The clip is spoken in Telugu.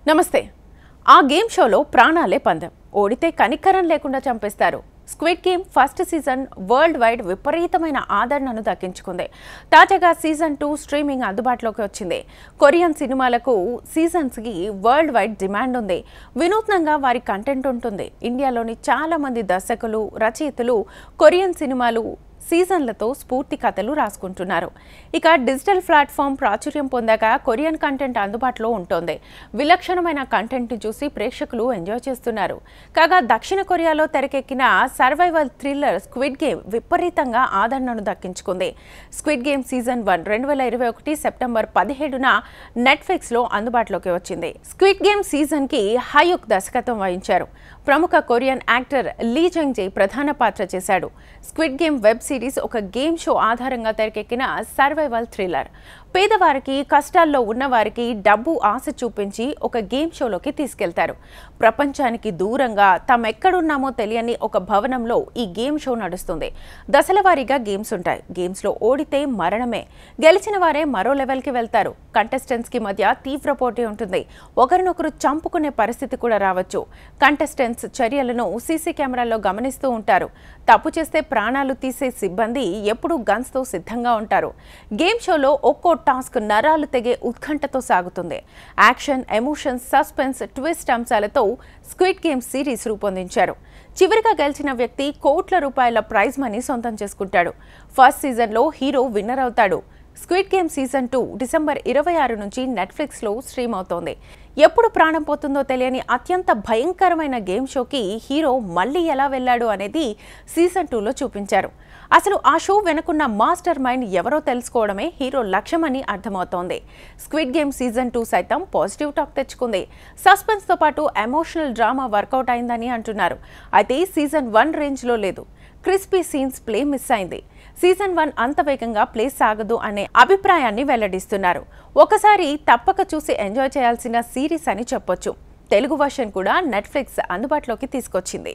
నమస్తే. ఆ గేమ్ షోలో ప్రాణాలే పందెం. ఓడితే కనికరం లేకుండా చంపేస్తారు. Squid game first season world wide విపరీతమైన ఆదరణను దక్కించుకుంది. తాజాగా సీజన్ 2 స్ట్రీమింగ్ అందుబాటులోకి వచ్చింది. కొరియన్ సినిమాలకు సీజన్స్కి వరల్డ్ వైడ్ డిమాండ్ ఉంది. వినూత్నంగా వారి కంటెంట్ ఉంటుంది. ఇండియాలోని చాలా మంది దర్శకులు, రచయితలు కొరియన్ సినిమాలు సీజన్లతో స్ఫూర్తి కథలు రాసుకుంటున్నారు. ఇక డిజిటల్ ప్లాట్ఫామ్ ప్రాచుర్యం పొందాక కొరియన్ కంటెంట్ అందుబాటులో ఉంటుంది. విలక్షణమైన కంటెంట్ని చూసి ప్రేక్షకులు ఎంజాయ్ చేస్తున్నారు. కాగా దక్షిణ కొరియాలో తెరకెక్కిన సర్వైవల్ థ్రిల్లర్ స్క్విడ్ గేమ్ విపరీతంగా ఆదరణను దక్కించుకుంది. స్క్విడ్ గేమ్ సీజన్ 1 2021 సెప్టెంబర్ 17న నెట్ఫ్లిక్స్లో అందుబాటులోకి వచ్చింది. స్క్విడ్ గేమ్ సీజన్కి హయుక్ దర్శకత్వం వహించారు. ప్రముఖ కొరియన్ యాక్టర్ లీ జంగ్ జే ప్రధాన పాత్ర చేశాడు. స్క్విడ్ గేమ్ వెబ్ సిరీస్ ఒక గేమ్ షో ఆధారంగా తెరకెక్కిన సర్వైవల్ థ్రిల్లర్. పేదవారికి, కష్టాల్లో ఉన్నవారికి డబ్బు ఆశ చూపించి ఒక గేమ్ షోలోకి తీసుకెళ్తారు. ప్రపంచానికి దూరంగా తామెక్కడున్నామో తెలియని ఒక భవనంలో ఈ గేమ్ షో నడుస్తుంది. దశల వారీగా గేమ్స్ ఉంటాయి. గేమ్స్లో ఓడితే మరణమే, గెలిచిన వారే మరో లెవెల్కి వెళ్తారు. కంటెస్టెంట్స్కి మధ్య తీవ్ర పోటీ ఉంటుంది. ఒకరినొకరు చంపుకునే పరిస్థితి కూడా రావచ్చు. కంటెస్టెంట్స్ చర్యలను సీసీ కెమెరాల్లో గమనిస్తూ ఉంటారు. తప్పు చేస్తే ప్రాణాలు తీసే సిబ్బంది ఎప్పుడూ గన్స్తో సిద్ధంగా ఉంటారు. గేమ్ షోలో ఒక్కో టాస్క్ నరాలు తెగే ఉత్కంఠతో సాగుతుంది. యాక్షన్, ఎమోషన్స్, సస్పెన్స్, ట్విస్ట్ అంశాలతో స్క్విడ్ గేమ్ సిరీస్ రూపొందించారు. చివరిగా గెలిచిన వ్యక్తి కోట్ల రూపాయల ప్రైజ్ మనీ సొంతం చేసుకుంటాడు. ఫస్ట్ సీజన్లో హీరో విన్నర్ అవుతాడు. స్క్విడ్ గేమ్ సీజన్ 2 డిసెంబర్ 26 నుంచి నెట్ఫ్లిక్స్లో స్ట్రీమ్ అవుతోంది. ఎప్పుడు ప్రాణం పోతుందో తెలియని అత్యంత భయంకరమైన గేమ్ షోకి హీరో మళ్ళీ ఎలా వెళ్ళాడు అనేది సీజన్ 2లో చూపించారు. అసలు ఆ షో వెనుకున్న మాస్టర్ మైండ్ ఎవరో తెలుసుకోవడమే హీరో లక్ష్యమని అర్థమవుతోంది. స్క్విడ్ గేమ్ సీజన్ 2 సైతం పాజిటివ్ టాక్ తెచ్చుకుంది. సస్పెన్స్తో పాటు ఎమోషనల్ డ్రామా వర్కౌట్ అయిందని అంటున్నారు. అయితే సీజన్ 1 రేంజ్లో లేదు. క్రిస్పీ సీన్స్ ప్లే మిస్ అయింది. సీజన్ 1 అంత వేగంగా ప్లే సాగదు అనే అభిప్రాయాన్ని వెల్లడిస్తున్నారు. ఒకసారి తప్పక చూసి ఎంజాయ్ చేయాల్సిన సిరీస్ అని చెప్పొచ్చు. తెలుగు వర్షన్ కూడా నెట్ఫ్లిక్స్ అందుబాటులోకి తీసుకొచ్చింది.